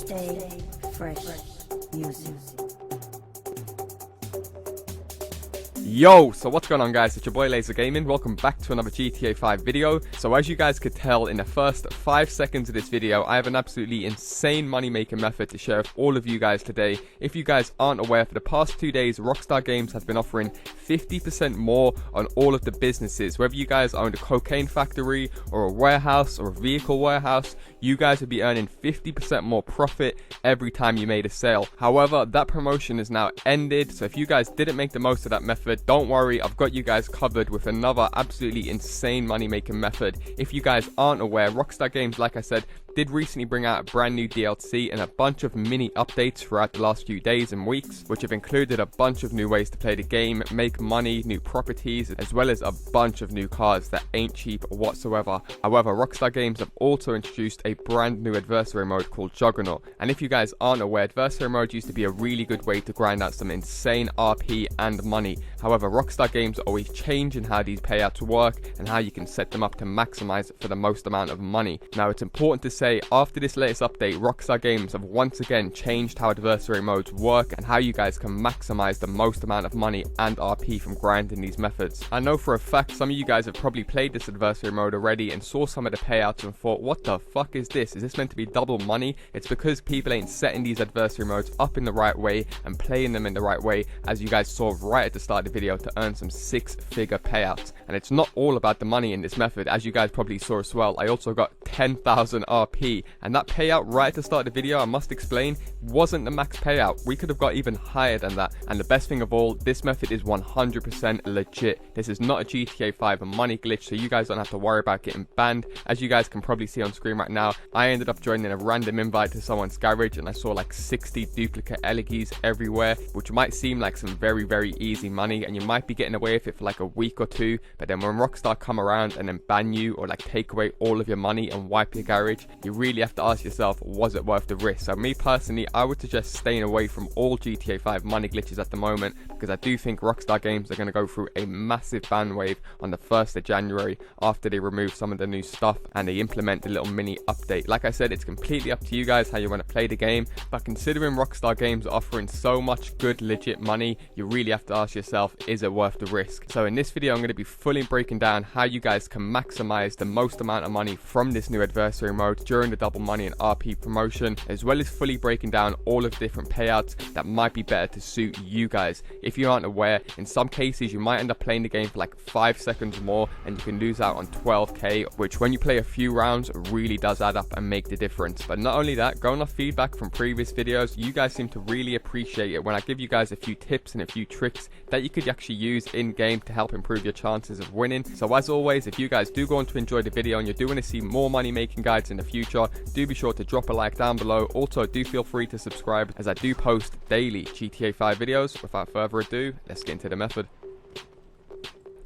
Stay fresh music. Yo, so what's going on guys, it's your boy LaazrGaming. Welcome back to another GTA 5 video. So as you guys could tell in the first 5 seconds of this video, I have an absolutely insane money making method to share with all of you guys today. If you guys aren't aware, for the past 2 days, Rockstar Games has been offering 50% more on all of the businesses. Whether you guys owned a cocaine factory or a warehouse or a vehicle warehouse, you guys would be earning 50% more profit every time you made a sale. However, that promotion is now ended, so if you guys didn't make the most of that method, don't worry, I've got you guys covered with another absolutely insane money making method. If you guys aren't aware, Rockstar Games, like I said, did recently bring out a brand new DLC and a bunch of mini updates throughout the last few days and weeks, which have included a bunch of new ways to play the game, make money, new properties, as well as a bunch of new cars that ain't cheap whatsoever. However, Rockstar Games have also introduced a brand new adversary mode called JUGGERNAUT. And if you guys aren't aware, adversary mode used to be a really good way to grind out some insane RP and money. However, Rockstar Games are always changing how these payouts work and how you can set them up to maximize for the most amount of money. Now, it's important to say, after this latest update, Rockstar Games have once again changed how adversary modes work and how you guys can maximize the most amount of money and RP from grinding these methods. I know for a fact some of you guys have probably played this adversary mode already and saw some of the payouts and thought, what the fuck is this? Is this meant to be double money? It's because people ain't setting these adversary modes up in the right way and playing them in the right way, as you guys saw right at the start of the video, to earn some 6-figure payouts. And it's not all about the money in this method, as you guys probably saw as well. I also got 10,000 RP, and that payout right at the start of the video, I must explain, wasn't the max payout. We could have got even higher than that. And the best thing of all, this method is 100% legit. This is not a GTA 5 money glitch, so you guys don't have to worry about getting banned. As you guys can probably see on screen right now, I ended up joining a random invite to someone's garage and I saw like 60 duplicate elegies everywhere, which might seem like some very easy money, and you might be getting away with it for like a week or two, but then when Rockstar come around and then ban you or like take away all of your money and wipe your garage, you really have to ask yourself, was it worth the risk? So me personally, I would suggest staying away from all GTA 5 money glitches at the moment, because I do think Rockstar Games are going to go through a massive ban wave on the 1st of January after they remove some of the new stuff and they implement the little mini update. Like I said, it's completely up to you guys how you want to play the game, but considering Rockstar Games are offering so much good legit money, you really have to ask yourself, is it worth the risk? So in this video, I'm going to be fully breaking down how you guys can maximize the most amount of money from this new adversary mode during the double money and RP promotion, as well as fully breaking down all of the different payouts that might be better to suit you guys. If you aren't aware, in some cases you might end up playing the game for like 5 seconds more and you can lose out on 12k, which when you play a few rounds really does add up and make the difference. But not only that, going off feedback from previous videos, you guys seem to really appreciate it when I give you guys a few tips and a few tricks that you could actually use in game to help improve your chances of winning. So as always, if you guys do go on to enjoy the video and you do want to see more money making guides in the future, do be sure to drop a like down below. Also, do feel free to subscribe, as I do post daily GTA 5 videos. Without further ado, let's get into the method.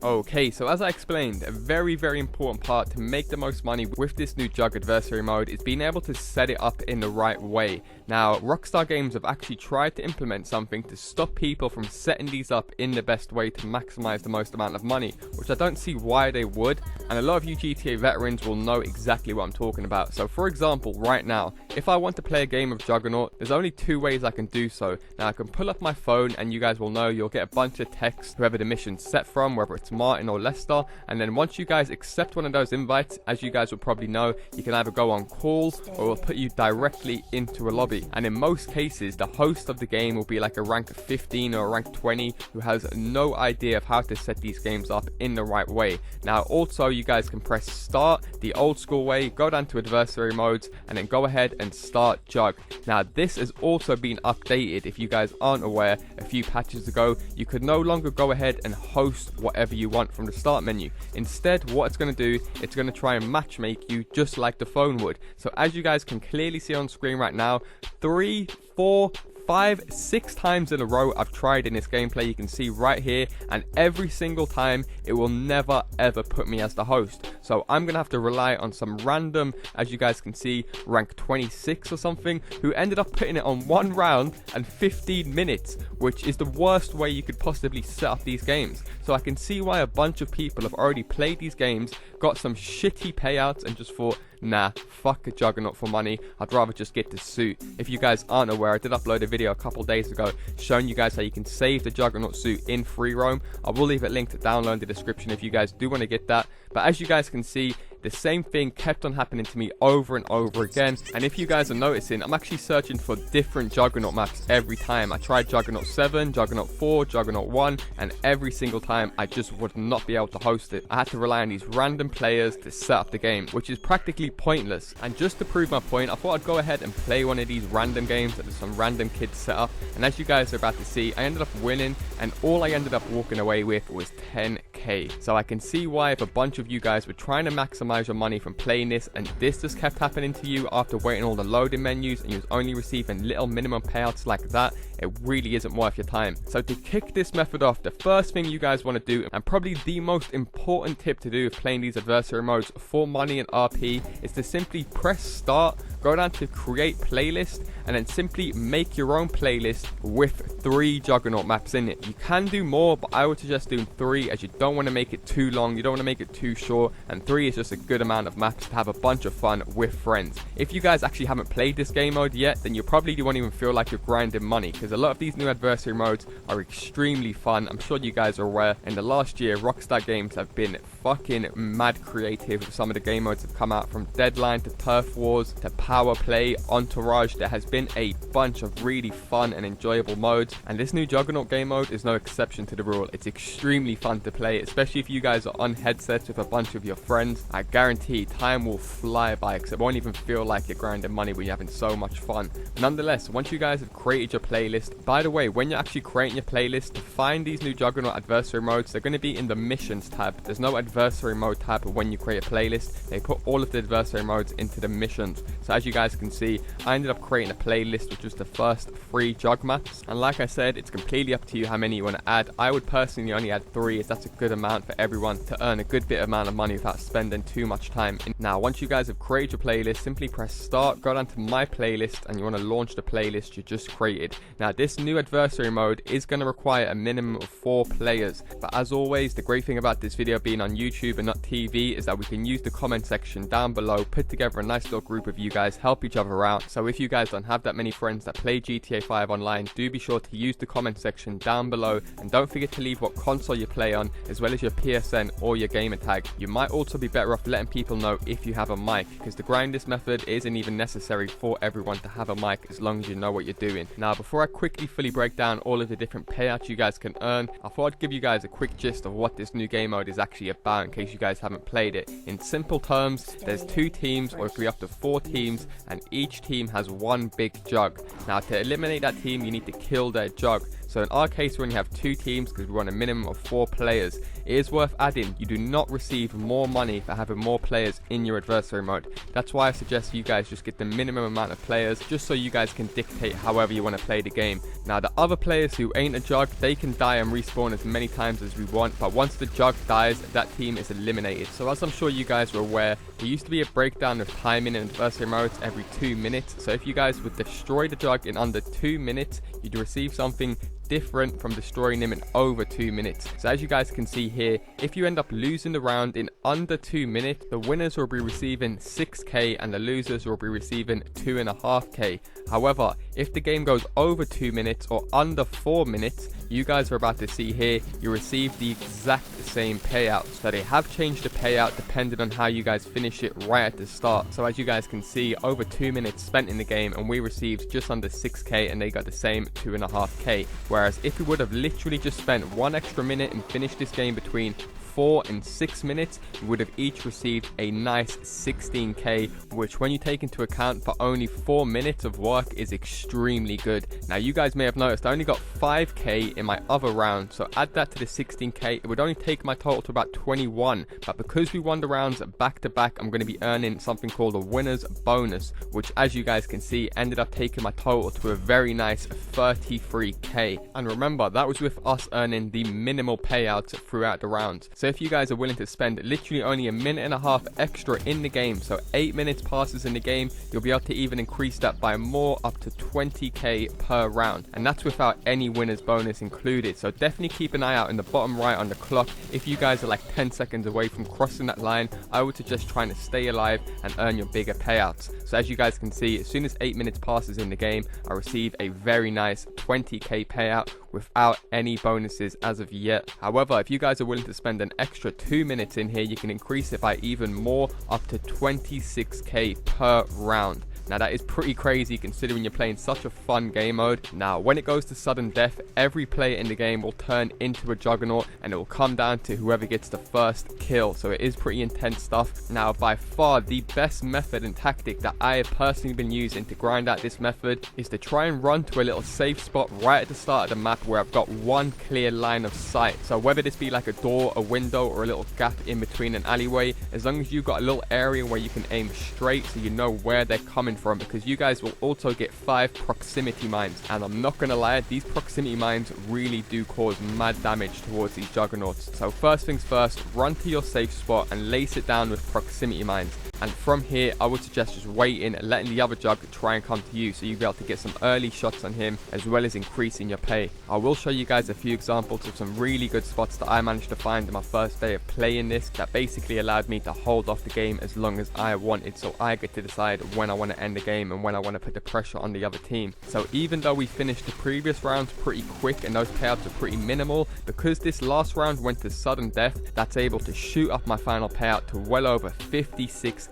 Okay, so as I explained, a very important part to make the most money with this new Jug adversary mode is being able to set it up in the right way. Now, Rockstar Games have actually tried to implement something to stop people from setting these up in the best way to maximize the most amount of money, which I don't see why they would, and a lot of you GTA veterans will know exactly what I'm talking about. So for example, right now, if I want to play a game of Juggernaut, there's only 2 ways I can do so. Now, I can pull up my phone and you guys will know you'll get a bunch of text, whoever the mission's set from, whether it's Martin or Lester, and then once you guys accept one of those invites, as you guys will probably know, you can either go on call or it will put you directly into a lobby. And in most cases, the host of the game will be like a rank 15 or a rank 20 who has no idea of how to set these games up in the right way. Now also, you guys can press start the old school way, go down to adversary modes, and then go ahead and start Jug. Now this has also been updated. If you guys aren't aware, a few patches ago, you could no longer go ahead and host whatever you want from the start menu. Instead, what it's going to do, it's going to try and matchmake you just like the phone would. So as you guys can clearly see on screen right now, 3, 4, 5, 6 times in a row I've tried in this gameplay, you can see right here, and every single time it will never ever put me as the host. So I'm gonna have to rely on some random, as you guys can see, rank 26 or something, who ended up putting it on 1 round and 15 minutes, which is the worst way you could possibly set up these games. So I can see why a bunch of people have already played these games, got some shitty payouts, and just thought, nah, fuck a Juggernaut for money, I'd rather just get the suit. If you guys aren't aware, I did upload a video a couple days ago showing you guys how you can save the Juggernaut suit in free roam. I will leave it linked down below in the description if you guys do want to get that. But as you guys can see, the same thing kept on happening to me over and over again. And if you guys are noticing, I'm actually searching for different Juggernaut maps every time. I tried Juggernaut 7, Juggernaut 4, Juggernaut 1, and every single time I just would not be able to host it. I had to rely on these random players to set up the game, which is practically pointless. And just to prove my point, I thought I'd go ahead and play one of these random games that some random kids set up. And as you guys are about to see, I ended up winning, and all I ended up walking away with was 10k. So I can see why if a bunch of you guys were trying to maximize your money from playing this, and this just kept happening to you after waiting all the loading menus and you was only receiving little minimum payouts like that, it really isn't worth your time. So to kick this method off, the first thing you guys want to do, and probably the most important tip to do if playing these adversary modes for money and RP, is to simply press start, go down to create playlist, and then simply make your own playlist with 3 Juggernaut maps in it. You can do more, but I would suggest doing 3, as you don't want to make it too long, you don't want to make it too short, and 3 is just a good amount of maps to have a bunch of fun with friends. If you guys actually haven't played this game mode yet, then you probably won't even feel like you're grinding money, because a lot of these new adversary modes are extremely fun. I'm sure you guys are aware, in the last year Rockstar Games have been fucking mad creative with some of the game modes that have come out, from Deadline to Turf Wars to Power Play, Entourage. There has been a bunch of really fun and enjoyable modes, and this new Juggernaut game mode is no exception to the rule. It's extremely fun to play, especially if you guys are on headsets with a bunch of your friends. I guarantee time will fly by, because it won't even feel like you're grinding money when you're having so much fun. Nonetheless, once you guys have created your playlist, by the way, when you're actually creating your playlist, to find these new Juggernaut adversary modes, they're going to be in the missions tab. There's no adversary mode tab when you create a playlist. They put all of the adversary modes into the missions. So as you guys can see, I ended up creating a playlist which was the first 3 jug maps, and like I said, it's completely up to you how many you want to add. I would personally only add 3, as that's a good amount for everyone to earn a good bit amount of money without spending too much time. Now once you guys have created your playlist, simply press start, go down to my playlist, and you want to launch the playlist you just created. Now this new adversary mode is going to require a minimum of 4 players, but as always, the great thing about this video being on YouTube and not TV is that we can use the comment section down below, put together a nice little group of you guys, help each other out. So if you guys don't have that many friends that play GTA 5 online, do be sure to use the comment section down below, and don't forget to leave what console you play on, as well as your PSN or your gamer tag. You might also be better off letting people know if you have a mic, because the grind this method isn't even necessary for everyone to have a mic, as long as you know what you're doing. Now before I quickly fully break down all of the different payouts you guys can earn, I thought I'd give you guys a quick gist of what this new game mode is actually about, in case you guys haven't played it. In simple terms, there's 2 teams, or it could be up to 4 teams, and each team has 1 big jug. Now to eliminate that team, you need to kill their jug. So in our case, we only have 2 teams because we want a minimum of 4 players. It is worth adding, you do not receive more money for having more players in your adversary mode. That's why I suggest you guys just get the minimum amount of players, just so you guys can dictate however you want to play the game. Now the other players who ain't a jug, they can die and respawn as many times as we want, but once the jug dies, that team is eliminated. So as I'm sure you guys are aware, there used to be a breakdown of timing in adversary modes every 2 minutes. So if you guys would destroy the jug in under 2 minutes, you'd receive something different from destroying him in over 2 minutes. So as you guys can see here, if you end up losing the round in under 2 minutes, the winners will be receiving 6k and the losers will be receiving 2.5k. However, if the game goes over 2 minutes or under 4 minutes, you guys are about to see here, you receive the exact same payout. So they have changed the payout depending on how you guys finish it right at the start. So as you guys can see, over 2 minutes spent in the game, and we received just under 6k and they got the same 2.5k. Whereas if we would have literally just spent 1 extra minute and finished this game between 4 and 6 minutes, we would have each received a nice 16k, which when you take into account for only 4 minutes of work is extremely good. Now you guys may have noticed I only got 5k in my other round, so add that to the 16k, it would only take my total to about 21, but because we won the rounds back to back, I'm going to be earning something called a winner's bonus, which as you guys can see ended up taking my total to a very nice 33k. And remember, that was with us earning the minimal payouts throughout the rounds. So if you guys are willing to spend literally only a minute and a half extra in the game, so 8 minutes passes in the game, you'll be able to even increase that by more, up to 20k per round, and that's without any winners bonus included. So definitely keep an eye out in the bottom right on the clock. If you guys are like 10 seconds away from crossing that line, I would suggest trying to stay alive and earn your bigger payouts. So as you guys can see, as soon as 8 minutes passes in the game, I receive a very nice 20k payout without any bonuses as of yet. However, if you guys are willing to spend an extra 2 minutes in here, you can increase it by even more, up to 26k per round. Now that is pretty crazy considering you're playing such a fun game mode. Now when it goes to sudden death, every player in the game will turn into a juggernaut, and it will come down to whoever gets the first kill. So it is pretty intense stuff. Now by far the best method and tactic that I have personally been using to grind out this method is to try and run to a little safe spot right at the start of the map where I've got one clear line of sight. So whether this be like a door, a window, or a little gap in between an alleyway, as long as you've got a little area where you can aim straight so you know where they're coming from, because you guys will also get 5 proximity mines, and I'm not gonna lie, these proximity mines really do cause mad damage towards these juggernauts. So first things first, run to your safe spot and lace it down with proximity mines. And from here, I would suggest just waiting and letting the other jug try and come to you, so you'll be able to get some early shots on him, as well as increasing your pay. I will show you guys a few examples of some really good spots that I managed to find in my first day of playing this, that basically allowed me to hold off the game as long as I wanted, so I get to decide when I want to end the game and when I want to put the pressure on the other team. So even though we finished the previous rounds pretty quick and those payouts are pretty minimal, because this last round went to sudden death, that's able to shoot up my final payout to well over 56k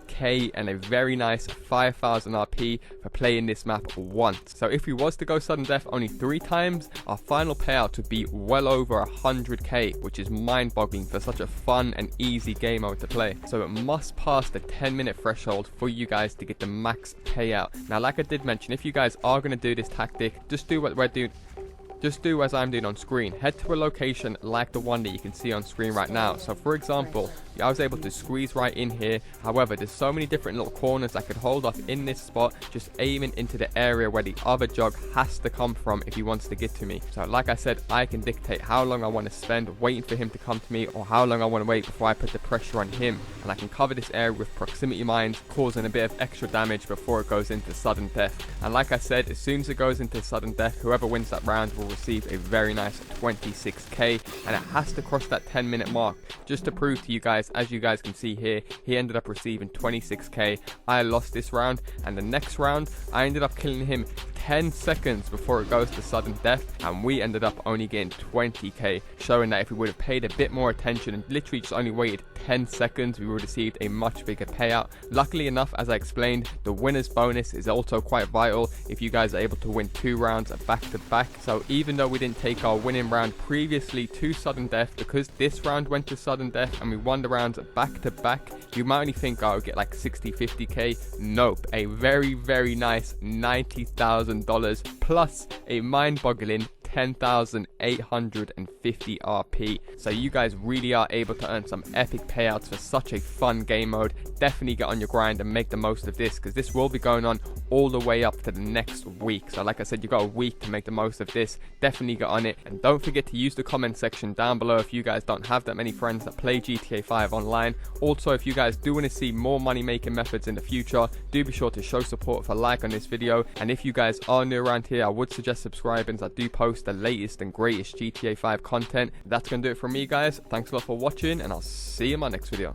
and a very nice 5,000 RP for playing this map once. So if we was to go sudden death only 3 times, our final payout would be well over 100k, which is mind-boggling for such a fun and easy game mode to play. So it must pass the 10-minute threshold for you guys to get the max payout. Now like I did mention, if you guys are going to do this tactic, just do what we're doing. Just do as I'm doing on screen. Head to a location like the one that you can see on screen right now. So for example, I was able to squeeze right in here. However, there's so many different little corners I could hold off in this spot, just aiming into the area where the other jug has to come from if he wants to get to me. So like I said, I can dictate how long I want to spend waiting for him to come to me, or how long I want to wait before I put the pressure on him. And I can cover this area with proximity mines, causing a bit of extra damage before it goes into sudden death. And like I said, as soon as it goes into sudden death, whoever wins that round will receive a very nice 26k, and it has to cross that 10-minute mark. Just to prove to you guys, as you guys can see here, he ended up receiving 26k. I lost this round, and the next round I ended up killing him 10 seconds before it goes to sudden death, and we ended up only getting 20k, showing that if we would have paid a bit more attention and literally just only waited 10 seconds, we would have received a much bigger payout. Luckily enough, as I explained, the winner's bonus is also quite vital if you guys are able to win 2 rounds back to back. So even though we didn't take our winning round previously to sudden death, because this round went to sudden death and we won the rounds back to back, you might only think I would get like 60-50k. Nope, a very nice $90,000 plus a mind-boggling 10,850 RP. So you guys really are able to earn some epic payouts for such a fun game mode. Definitely get on your grind and make the most of this, because this will be going on all the way up to the next week. So like I said, you got a week to make the most of this. Definitely get on it, and don't forget to use the comment section down below if you guys don't have that many friends that play GTA 5 online. Also, if you guys do want to see more money making methods in the future, do be sure to show support with a like on this video. And if you guys are new around here, I would suggest subscribing, as I do post the latest and greatest GTA 5 content. That's gonna do it from me, guys. Thanks a lot for watching, and I'll see you in my next video.